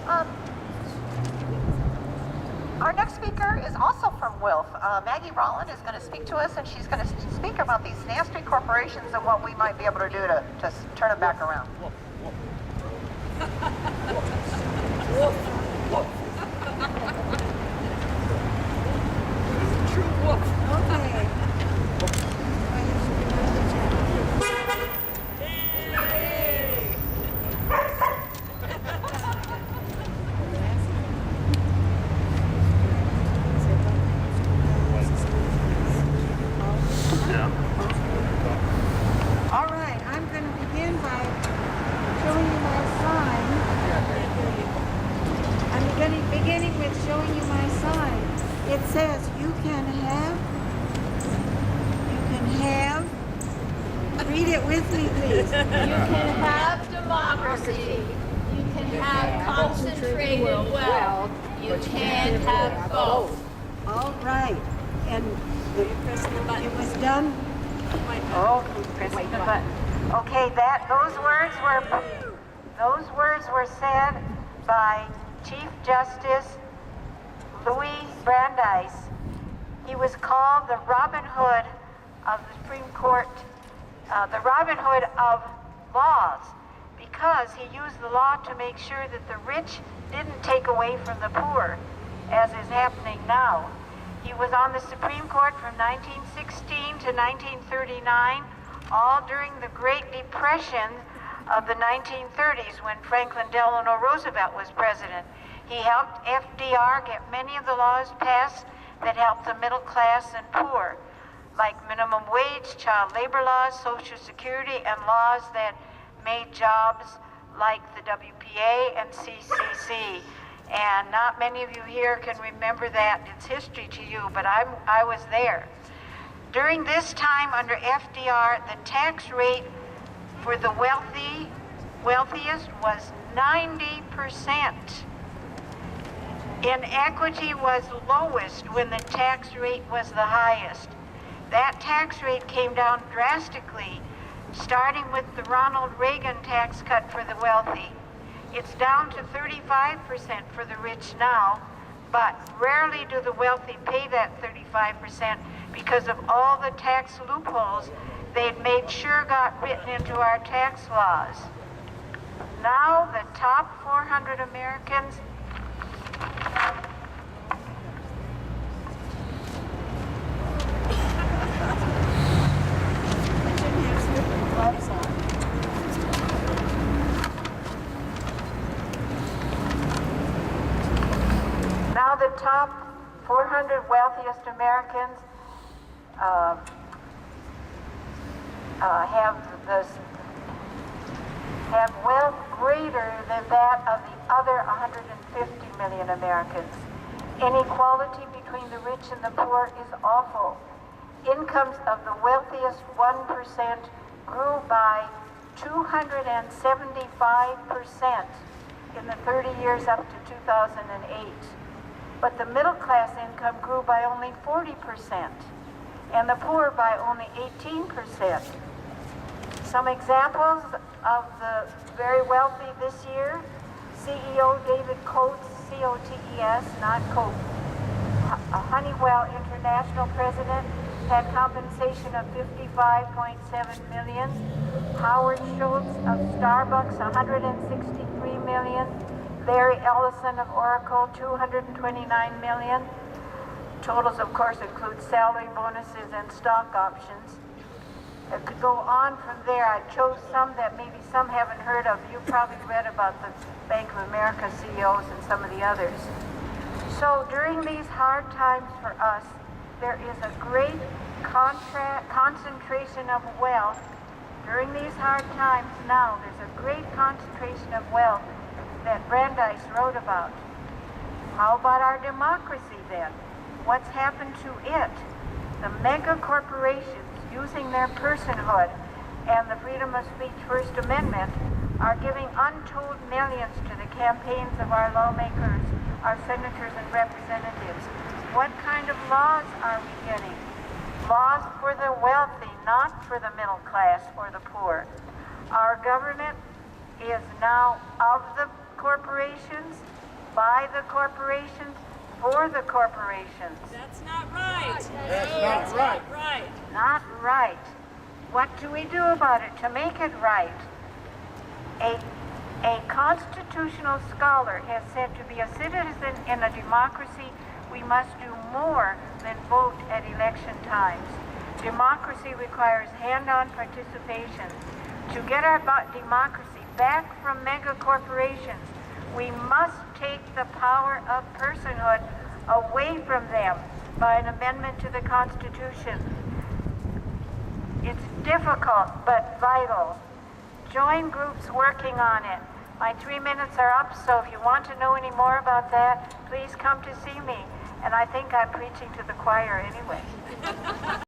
Um, our next speaker is also from Wilf. Maggie Rolland is going to speak to us, and she's going to speak about these nasty corporations and what we might be able to do to turn them back around. True wolf. Okay. All right, I'm going to begin by showing you my sign. I'm beginning with showing you my sign. It says you can have, read it with me please. You can have democracy. You can have concentrated wealth. You can have both. All right, and it was done. Oh, pressing the button. Okay, those words were said by Chief Justice Louis Brandeis. He was called the Robin Hood of the Supreme Court, the Robin Hood of laws, because he used the law to make sure that the rich didn't take away from the poor, as is happening now. He was on the Supreme Court from 1916 to 1939, all during the Great Depression of the 1930s when Franklin Delano Roosevelt was president. He helped FDR get many of the laws passed that helped the middle class and poor, like minimum wage, child labor laws, Social Security, and laws that made jobs like the WPA and CCC. And not many of you here can remember that. It's history to you, but I was there. During this time under FDR, the tax rate for the wealthiest was 90%. Inequity was lowest when the tax rate was the highest. That tax rate came down drastically, starting with the Ronald Reagan tax cut for the wealthy. It's down to 35% for the rich now, but rarely do the wealthy pay that 35% because of all the tax loopholes they'd made sure got written into our tax laws. Now the top 400 Americans Now the top 400 wealthiest Americans have wealth greater than that of the other 150 million Americans. Inequality between the rich and the poor is awful. Incomes of the wealthiest 1% grew by 275% in the 30 years up to 2008. But the middle class income grew by only 40%, and the poor by only 18%. Some examples of the very wealthy this year: CEO David Coates, C-O-T-E-S, not Coates, a Honeywell International president, had compensation of $55.7 million. Howard Schultz of Starbucks, $163 million. Larry Ellison of Oracle, $229 million. Totals, of course, include salary bonuses and stock options. It could go on from there. I chose some that maybe some haven't heard of. You probably read about the Bank of America CEOs and some of the others. So during these hard times for us, there is a great concentration of wealth. During these hard times now, there's a great concentration of wealth that Brandeis wrote about. How about our democracy then? What's happened to it? The mega corporations, using their personhood and the freedom of speech First Amendment, are giving untold millions to the campaigns of our lawmakers, our senators and representatives. What kind of laws are we getting? Laws for the wealthy, not for the middle class or the poor. Our government is now of the corporations, by the corporations, for the corporations. That's not right. That's not right. Right. Not right. What do we do about it to make it right? A constitutional scholar has said to be a citizen in a democracy, we must do more than vote at election times. Democracy requires hand-on participation. To get our democracy back from mega corporations, we must take the power of personhood away from them by an amendment to the Constitution. It's difficult but vital. Join groups working on it. My 3 minutes are up, so if you want to know any more about that, please come to see me. And I think I'm preaching to the choir anyway.